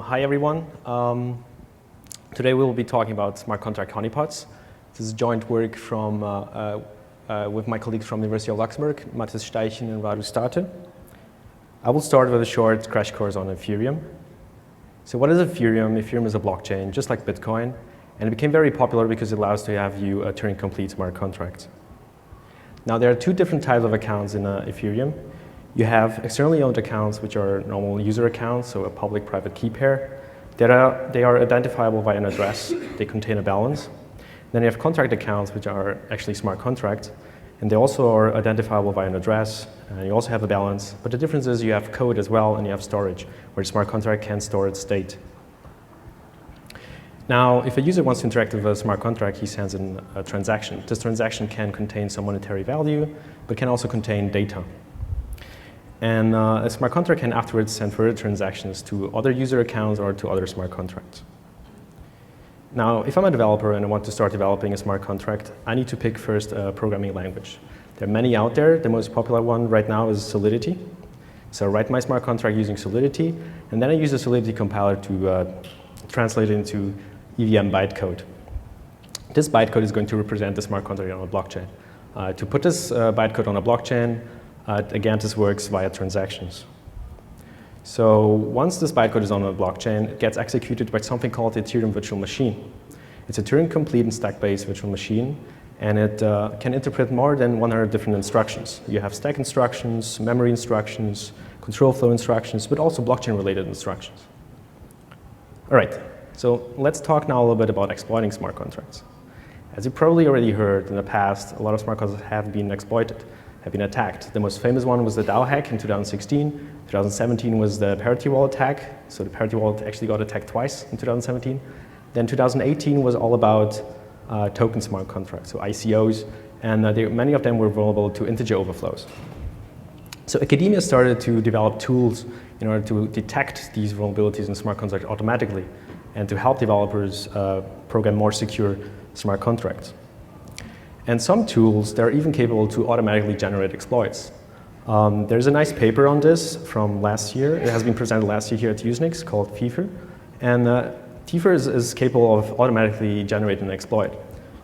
Hi everyone. Today we will be talking about smart contract honeypots. This is joint work from, with my colleagues from the University of Luxembourg, Mathis Steichen and Radu Starte. I will start with a short crash course on Ethereum. So what is Ethereum? Ethereum is a blockchain, just like Bitcoin, and it became very popular because it allows to have you Turing-complete smart contracts. Now there are two different types of accounts in Ethereum. You have externally owned accounts, which are normal user accounts, so a public-private key pair. They are identifiable by an address. They contain a balance. Then you have contract accounts, which are actually smart contracts, and they also are identifiable by an address. And you also have a balance, but the difference is you have code as well, and you have storage, where a smart contract can store its state. Now, if a user wants to interact with a smart contract, he sends in a transaction. This transaction can contain some monetary value, but can also contain data. And a smart contract can afterwards send further transactions to other user accounts or to other smart contracts. Now, if I'm a developer and I want to start developing a smart contract, I need to pick first a programming language. There are many out there. The most popular one right now is Solidity. So I write my smart contract using Solidity, and then I use the Solidity compiler to translate it into EVM bytecode. This bytecode is going to represent the smart contract on a blockchain. To put this bytecode on a blockchain, again, this works via transactions. So once this bytecode is on a blockchain, it gets executed by something called the Ethereum virtual machine. It's a Turing-complete and stack-based virtual machine, and it can interpret more than 100 different instructions. You have stack instructions, memory instructions, control flow instructions, but also blockchain-related instructions. All right, so let's talk now a little bit about exploiting smart contracts. As you probably already heard in the past, a lot of smart contracts have been exploited, have been attacked. The most famous one was the DAO hack in 2016. 2017 was the Parity Wallet hack. So the Parity Wallet actually got attacked twice in 2017. Then 2018 was all about token smart contracts, so ICOs, and many of them were vulnerable to integer overflows. So academia started to develop tools in order to detect these vulnerabilities in smart contracts automatically and to help developers program more secure smart contracts. And some tools, they're even capable to automatically generate exploits. There's a nice paper on this from last year. It has been presented last year here at USENIX called behaviour. And behaviour is capable of automatically generating an exploit.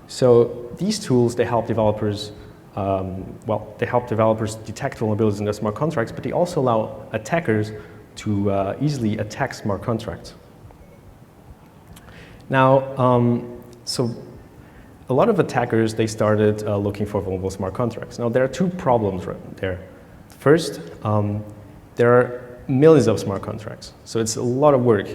So these tools, they help developers, they help developers detect vulnerabilities in their smart contracts, but they also allow attackers to easily attack smart contracts. Now, a lot of attackers, they started looking for vulnerable smart contracts. Now, there are two problems right there. First, there are millions of smart contracts, so it's a lot of work.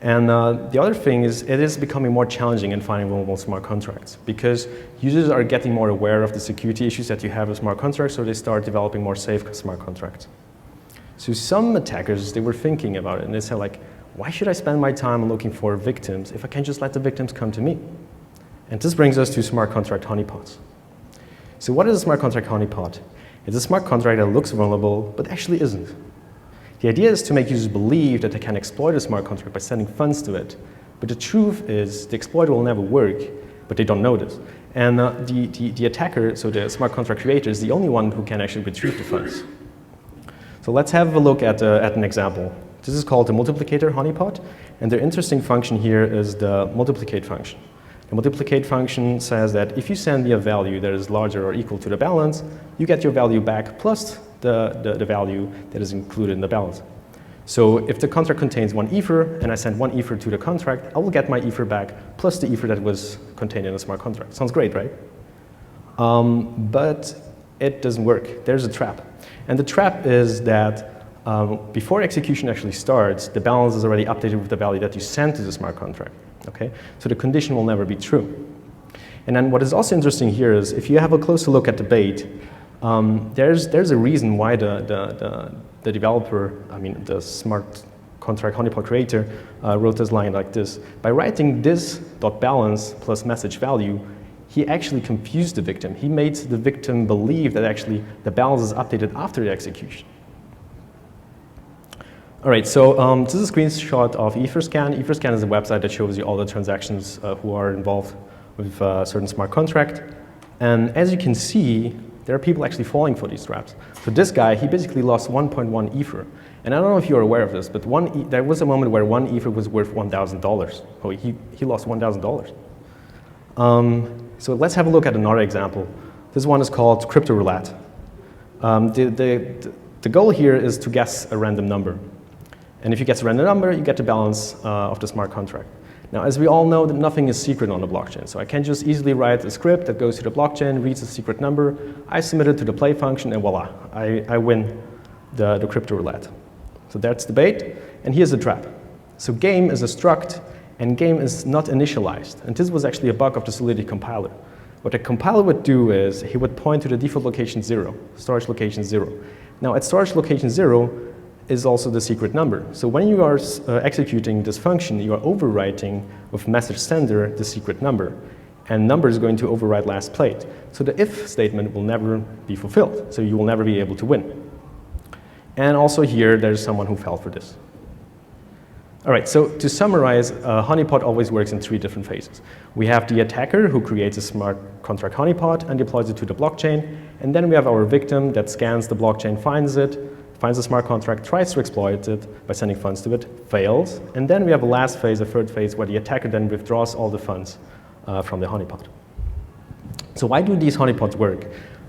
And the other thing is, it is becoming more challenging in finding vulnerable smart contracts because users are getting more aware of the security issues that you have with smart contracts, so they start developing more safe smart contracts. So some attackers, they were thinking about it, and they said, like, why should I spend my time looking for victims if I can just let the victims come to me? And this brings us to smart contract honeypots. So what is a smart contract honeypot? It's a smart contract that looks vulnerable, but actually isn't. The idea is to make users believe that they can exploit a smart contract by sending funds to it. But the truth is the exploit will never work, but they don't know this. And the attacker, so the smart contract creator, is the only one who can actually retrieve the funds. So let's have a look at an example. This is called the multiplicator honeypot, and the interesting function here is the multiplicate function. The multiplicate function says that if you send me a value that is larger or equal to the balance, you get your value back plus the value that is included in the balance. So if the contract contains 1 Ether and I send 1 Ether to the contract, I will get my Ether back plus the Ether that was contained in the smart contract. Sounds great, right? But it doesn't work. There's a trap. And the trap is that before execution actually starts, the balance is already updated with the value that you sent to the smart contract. Okay? So the condition will never be true. And then what is also interesting here is if you have a closer look at the bait, there's a reason why the developer, the smart contract honeypot creator wrote this line like this. By writing this .balance plus message value, he actually confused the victim. He made the victim believe that actually the balance is updated after the execution. All right, so this is a screenshot of Etherscan. Etherscan is a website that shows you all the transactions who are involved with a certain smart contract. And as you can see, There are people actually falling for these traps. So this guy, he basically lost 1.1 Ether. And I don't know if you're aware of this, but there was a moment where 1 Ether was worth $1,000. Oh, he lost $1,000. So let's have a look at another example. This one is called crypto roulette. The goal here is to guess a random number. And if you guess a random number, you get the balance of the smart contract. Now, as we all know, that nothing is secret on the blockchain. So I can just easily write a script that goes to the blockchain, reads the secret number, I submit it to the play function, and voila, I win the crypto roulette. So that's the bait, and here's the trap. So game is a struct, and game is not initialized. And this was actually a bug of the Solidity compiler. What the compiler would do is he would point to the default location 0, storage location 0. Now, at storage location 0 is also the secret number. So when you are executing this function, you are overwriting with message sender the secret number. And number is going to overwrite last played. So the if statement will never be fulfilled. So you will never be able to win. And also here, there's someone who fell for this. All right, so to summarize, honeypot always works in 3 different phases. We have the attacker who creates a smart contract honeypot and deploys it to the blockchain. And then we have our victim that scans the blockchain, finds the smart contract, tries to exploit it by sending funds to it, fails. And then we have a last phase, a third phase, where the attacker then withdraws all the funds from the honeypot. So why do these honeypots work?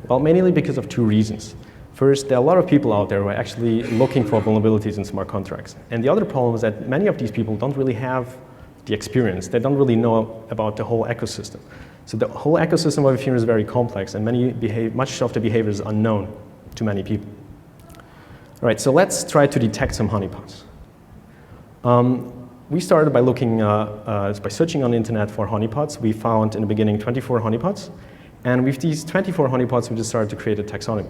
Well, mainly because of 2 reasons. First, there are a lot of people out there who are actually looking for vulnerabilities in smart contracts. And the other problem is that many of these people don't really have the experience. They don't really know about the whole ecosystem. So the whole ecosystem of Ethereum is very complex, and much of the behavior is unknown to many people. All right, so let's try to detect some honeypots. We started by looking, by searching on the internet for honeypots. We found in the beginning 24 honeypots. And with these 24 honeypots, we just started to create a taxonomy.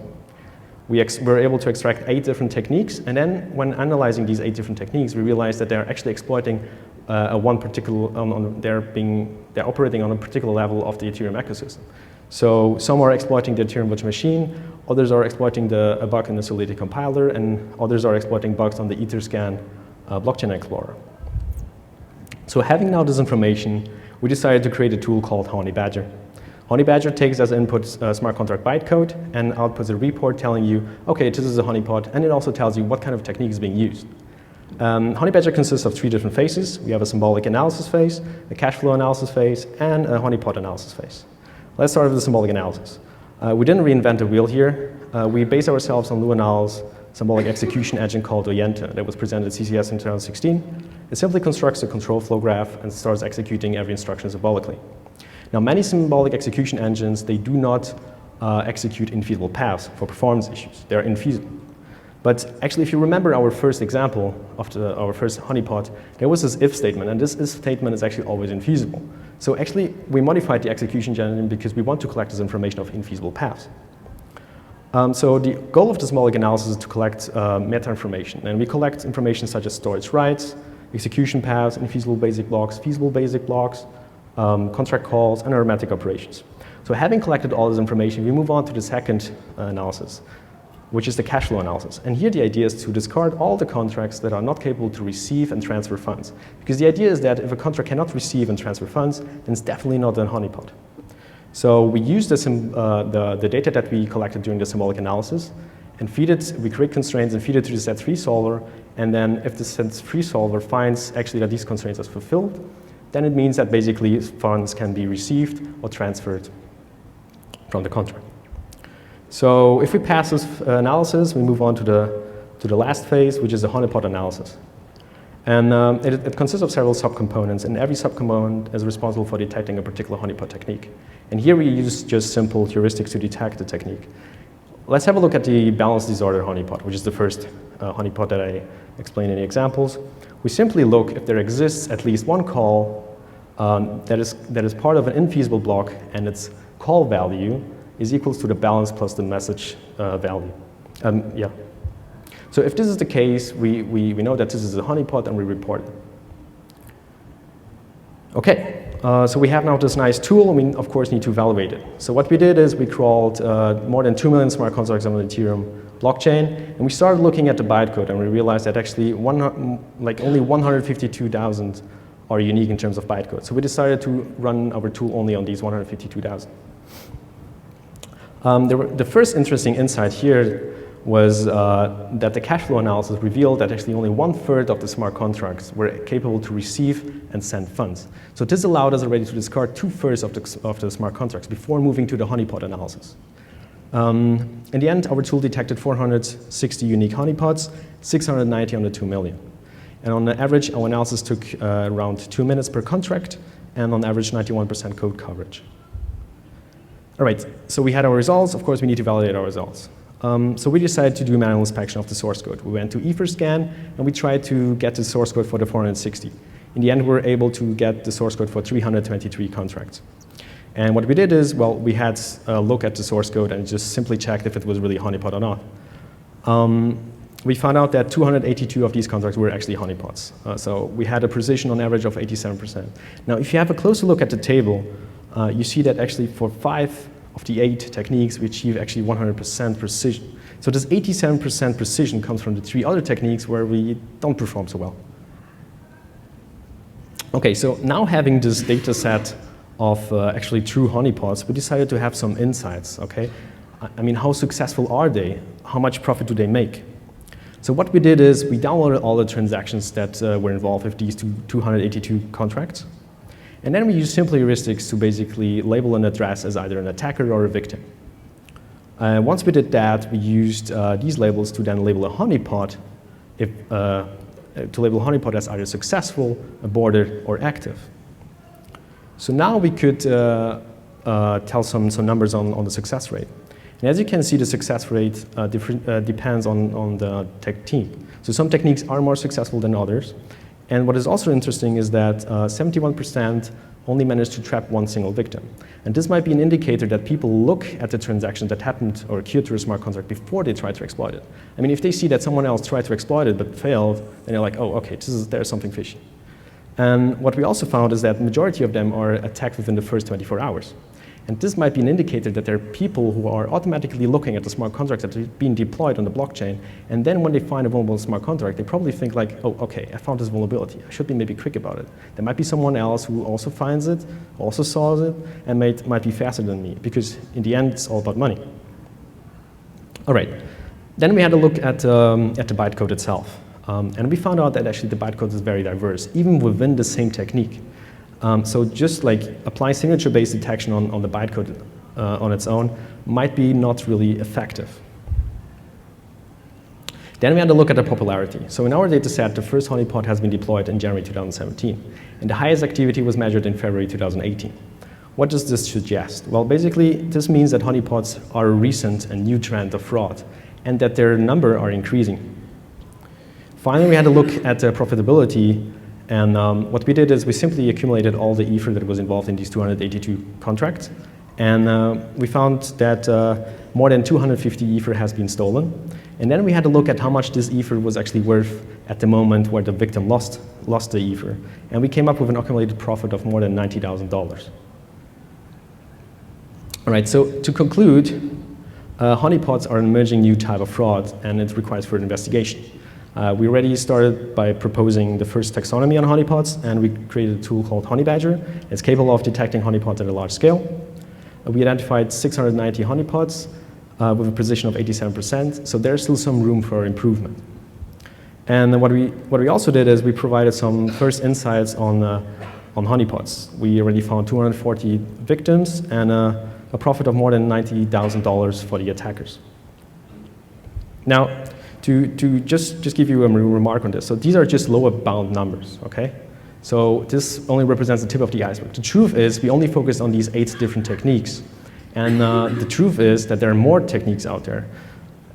We were able to extract 8 different techniques. And then when analyzing these 8 different techniques, we realized that they're actually exploiting one particular, they're operating on a particular level of the Ethereum ecosystem. So some are exploiting the Ethereum virtual machine, others are exploiting a bug in the Solidity compiler, and others are exploiting bugs on the Etherscan blockchain explorer. So having now this information, we decided to create a tool called HoneyBadger. HoneyBadger takes as input smart contract bytecode and outputs a report telling you, okay, this is a honeypot, and it also tells you what kind of technique is being used. HoneyBadger consists of 3 different phases. We have a symbolic analysis phase, a cash flow analysis phase, and a honeypot analysis phase. Let's start with the symbolic analysis. We didn't reinvent the wheel here. We base ourselves on Luanal's symbolic execution engine called Oyenta that was presented at CCS in 2016. It simply constructs a control flow graph and starts executing every instruction symbolically. Now, many symbolic execution engines, they do not execute infeasible paths for performance issues. They're infeasible. But actually, if you remember our first example of our first honeypot, there was this if statement, and this if statement is actually always infeasible. So actually, we modified the execution engine because we want to collect this information of infeasible paths. So the goal of the symbolic analysis is to collect meta information, and we collect information such as storage rights, execution paths, infeasible basic blocks, feasible basic blocks, contract calls, and arithmetic operations. So having collected all this information, we move on to the second analysis, which is the cash flow analysis. And here the idea is to discard all the contracts that are not capable to receive and transfer funds. Because the idea is that if a contract cannot receive and transfer funds, then it's definitely not a honeypot. So we use the data that we collected during the symbolic analysis and feed it, we create constraints and feed it to the set3 solver. And then if the set3 solver finds actually that these constraints are fulfilled, then it means that basically funds can be received or transferred from the contract. So if we pass this analysis, we move on to the last phase, which is the honeypot analysis. And it consists of several subcomponents, and every subcomponent is responsible for detecting a particular honeypot technique. And here we use just simple heuristics to detect the technique. Let's have a look at the balance disorder honeypot, which is the first honeypot that I explained in the examples. We simply look if there exists at least one call that is part of an infeasible block, and its call value is equals to the balance plus the message value. So if this is the case, we know that this is a honeypot and we report it. Okay, so we have now this nice tool, and we of course need to evaluate it. So what we did is we crawled more than 2 million smart contracts on the Ethereum blockchain, and we started looking at the bytecode, and we realized that actually only 152,000 are unique in terms of bytecode. So we decided to run our tool only on these 152,000. The first interesting insight here was that the cash flow analysis revealed that actually only 1/3 of the smart contracts were capable to receive and send funds. So this allowed us already to discard 2/3 of the smart contracts before moving to the honeypot analysis. In the end, our tool detected 460 unique honeypots, 690 on the 2 million. And on average, our analysis took around 2 minutes per contract, and on average, 91% code coverage. All right, so we had our results. Of course, we need to validate our results. So we decided to do a manual inspection of the source code. We went to Etherscan, and we tried to get the source code for the 460. In the end, we were able to get the source code for 323 contracts. And what we did is, well, we had a look at the source code and just simply checked if it was really a honeypot or not. We found out that 282 of these contracts were actually honeypots. So we had a precision on average of 87%. Now, if you have a closer look at the table, you see that actually for 5 of the 8 techniques, we achieve actually 100% precision. So this 87% precision comes from the 3 other techniques where we don't perform so well. Okay, so now having this data set of actually true honeypots, we decided to have some insights, okay? I mean, how successful are they? How much profit do they make? So what we did is we downloaded all the transactions that were involved with these 282 contracts. And then we used simple heuristics to basically label an address as either an attacker or a victim. Once we did that, we used these labels to then label a honeypot, to label a honeypot as either successful, aborted, or active. So now we could tell some numbers on the success rate. And as you can see, the success rate depends on the technique. So some techniques are more successful than others. And what is also interesting is that 71% only managed to trap one single victim. And this might be an indicator that people look at the transaction that happened or occurred through a smart contract before they try to exploit it. I mean, if they see that someone else tried to exploit it but failed, then they're like, oh, okay, there's something fishy. And what we also found is that the majority of them are attacked within the first 24 hours. And this might be an indicator that there are people who are automatically looking at the smart contracts that are being deployed on the blockchain, and then when they find a vulnerable smart contract, they probably think like, oh, okay, I found this vulnerability. I should be maybe quick about it. There might be someone else who also finds it, also solves it, and might be faster than me, because in the end, it's all about money. All right, then we had a look at the bytecode itself. And we found out that actually the bytecode is very diverse, even within the same technique. So just like applying signature-based detection on the bytecode on its own might be not really effective. Then we had to look at the popularity. So in our data set, the first honeypot has been deployed in January 2017. And the highest activity was measured in February 2018. What does this suggest? Well, basically, this means that honeypots are a recent and new trend of fraud, and that their number are increasing. Finally, we had to look at the profitability. And what we did is we simply accumulated all the ether that was involved in these 282 contracts. And we found that more than 250 ether has been stolen. And then we had to look at how much this ether was actually worth at the moment where the victim lost the ether. And we came up with an accumulated profit of more than $90,000. All right, so to conclude, honeypots are an emerging new type of fraud, and it requires further investigation. We already started by proposing the first taxonomy on honeypots, and we created a tool called HoneyBadger. It's capable of detecting honeypots at a large scale. We identified 690 honeypots with a precision of 87%, so there's still some room for improvement. And what we also did is we provided some first insights on honeypots. We already found 240 victims and a profit of more than $90,000 for the attackers. Now, to just give you a remark on this, so these are just lower bound numbers, okay? So this only represents the tip of the iceberg. The truth is we only focused on these 8 different techniques. And the truth is that there are more techniques out there.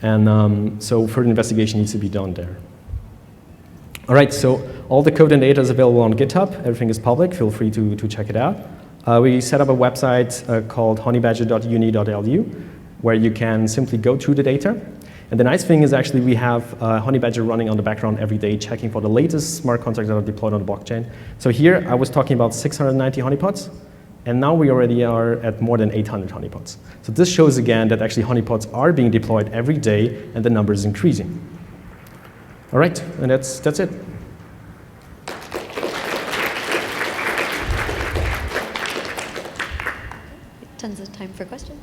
And so further investigation needs to be done there. All right, so all the code and data is available on GitHub. Everything is public. Feel free to check it out. We set up a website called honeybadger.uni.lu where you can simply go through the data. And the nice thing is actually we have HoneyBadger running on the background every day, checking for the latest smart contracts that are deployed on the blockchain. So here I was talking about 690 honeypots, and now we already are at more than 800 honeypots. So this shows again that actually honeypots are being deployed every day, and the number is increasing. All right, and that's it. Tons of time for questions.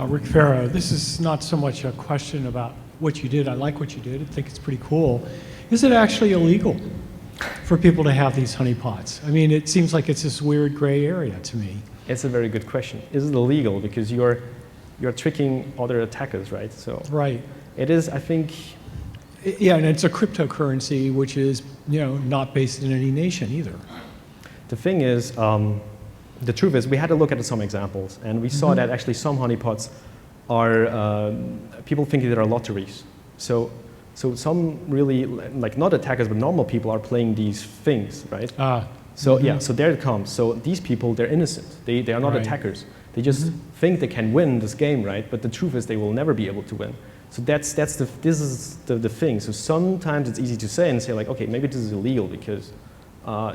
Rick Ferreira, this is not so much a question about what you did. I like what you did. I think it's pretty cool. Is it actually illegal for people to have these honeypots? I mean, it seems like it's this weird gray area to me. It's a very good question. Is it illegal? Because you're tricking other attackers, right? So right. It is, I think. Yeah, and it's a cryptocurrency, which is, you know, not based in any nation either. The thing is, the truth is, we had to look at some examples, and we saw that actually some honeypots are, people think that are lotteries. So some really, like not attackers, but normal people are playing these things, right? So yeah, so there it comes. So these people, they're innocent. They are not attackers. They just think they can win this game, right? But the truth is they will never be able to win. So this is the thing. So sometimes it's easy to say and say like, okay, maybe this is illegal because,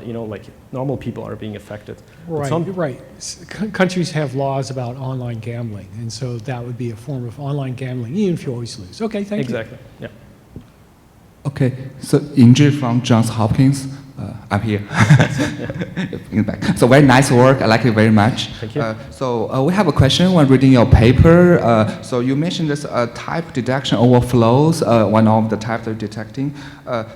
you know, like normal people are being affected. Right. Countries have laws about online gambling, and so that would be a form of online gambling, even if you always lose. Okay, thank you. Exactly. Yeah. Okay, so Inji from Johns Hopkins. I'm here. In the back. So very nice work. I like it very much. Thank you. So we have a question when reading your paper. So you mentioned this type detection overflows, one of the types of detecting.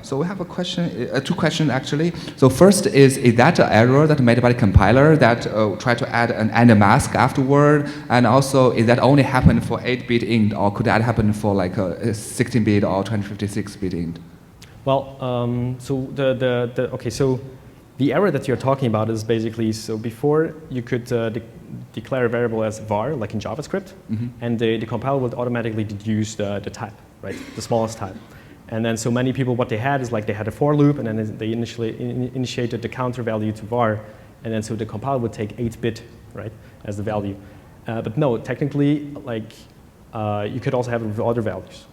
So we have a question, two questions actually. So first is that an error that made by the compiler that tried to add an and mask afterward? And also, is that only happened for 8-bit int, or could that happen for like a 16-bit or 256-bit int? Well, so so the error that you're talking about is basically, so before you could declare a variable as var, like in JavaScript, and the compiler would automatically deduce the type, right, the smallest type. And then so many people, what they had is like they had a for loop, and then they initially initiated the counter value to var, and then so the compiler would take 8-bit, right, as the value. But no, technically, like you could also have it with other values.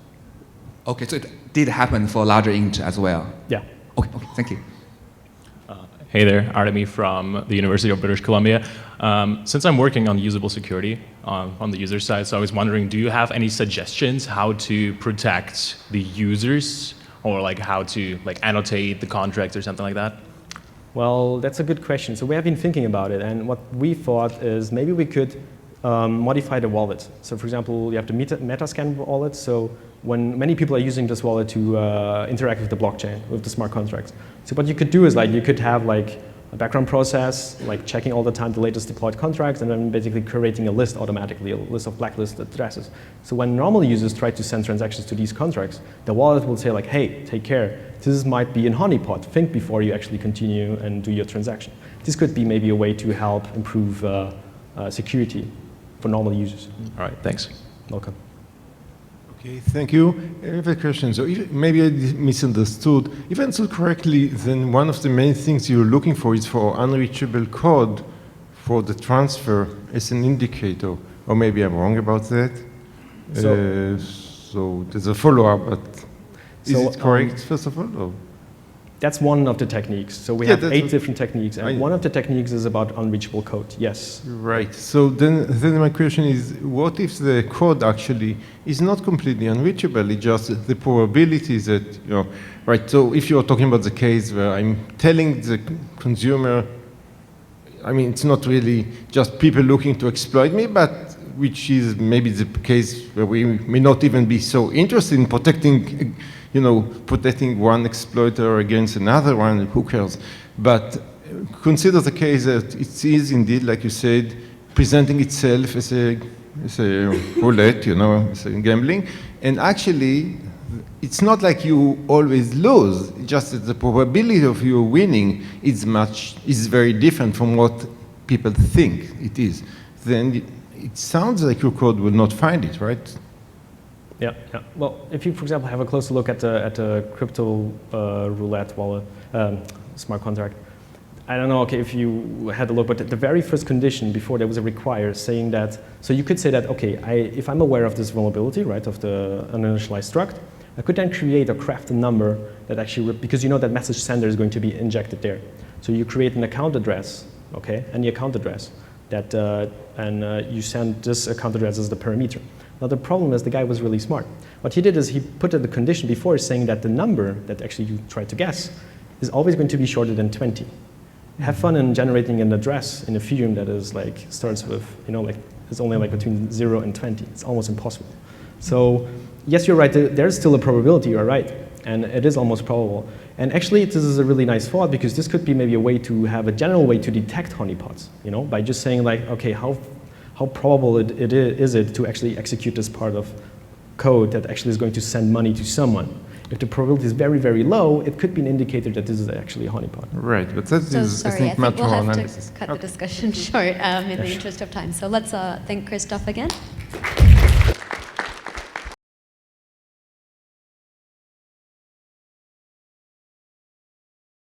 Okay, so it did happen for larger int as well? Yeah. Okay, thank you. Hey there, Artemi from the University of British Columbia. Since I'm working on usable security on the user side, so I was wondering, do you have any suggestions how to protect the users, or like how to like annotate the contracts or something like that? Well, that's a good question. So we have been thinking about it, and what we thought is maybe we could modify the wallet. So for example, you have the Metascan wallet. So when many people are using this wallet to interact with the blockchain, with the smart contracts. So what you could do is like you could have like a background process, like checking all the time the latest deployed contracts, and then basically creating a list automatically, a list of blacklisted addresses. So when normal users try to send transactions to these contracts, the wallet will say like, hey, take care. This might be in honeypot. Think before you actually continue and do your transaction. This could be maybe a way to help improve security for normal users. All right, thanks. Welcome. Okay, thank you. I have a question. So maybe I misunderstood. If I understood correctly, then one of the main things you're looking for is for unreachable code for the transfer as an indicator. Or maybe I'm wrong about that. So there's a follow-up, but is it correct, first of all? Or? That's one of the techniques. So we have 8 different techniques, and one of the techniques is about unreachable code, yes. Right, so then my question is, what if the code actually is not completely unreachable, it's just the probability that, you know, right, so if you're talking about the case where I'm telling the consumer, I mean, it's not really just people looking to exploit me, but which is maybe the case where we may not even be so interested in protecting, you know, protecting one exploiter against another one, who cares? But consider the case that it is indeed, like you said, presenting itself as a roulette, you know, as a gambling. And actually, it's not like you always lose, just that the probability of you winning is very different from what people think it is. Then it sounds like your code will not find it, right? Yeah. Well, if you, for example, have a closer look at the crypto roulette wallet, smart contract, I don't know, okay, if you had a look, but the very first condition before there was a require saying that, so you could say that, okay, if I'm aware of this vulnerability, right, of the uninitialized struct, I could then create or craft a number that actually, because you know that message sender is going to be injected there. So you create an account address, okay, any account address, that, and you send this account address as the parameter. Now the problem is the guy was really smart. What he did is he put the condition before saying that the number that actually you try to guess is always going to be shorter than 20. Have fun in generating an address in Ethereum that is like, starts with, you know, like is only like between 0 and 20. It's almost impossible. So yes, you're right, there's still a probability, you're right, and it is almost probable. And actually, this is a really nice thought, because this could be maybe a way to have a general way to detect honeypots, you know, by just saying like, okay, how probable is it to actually execute this part of code that actually is going to send money to someone? If the probability is very, very low, it could be an indicator that this is actually a honeypot. Right, but that So is, sorry, I think, much we'll more have analysis. to cut the discussion short in the interest of time. So let's thank Christof again.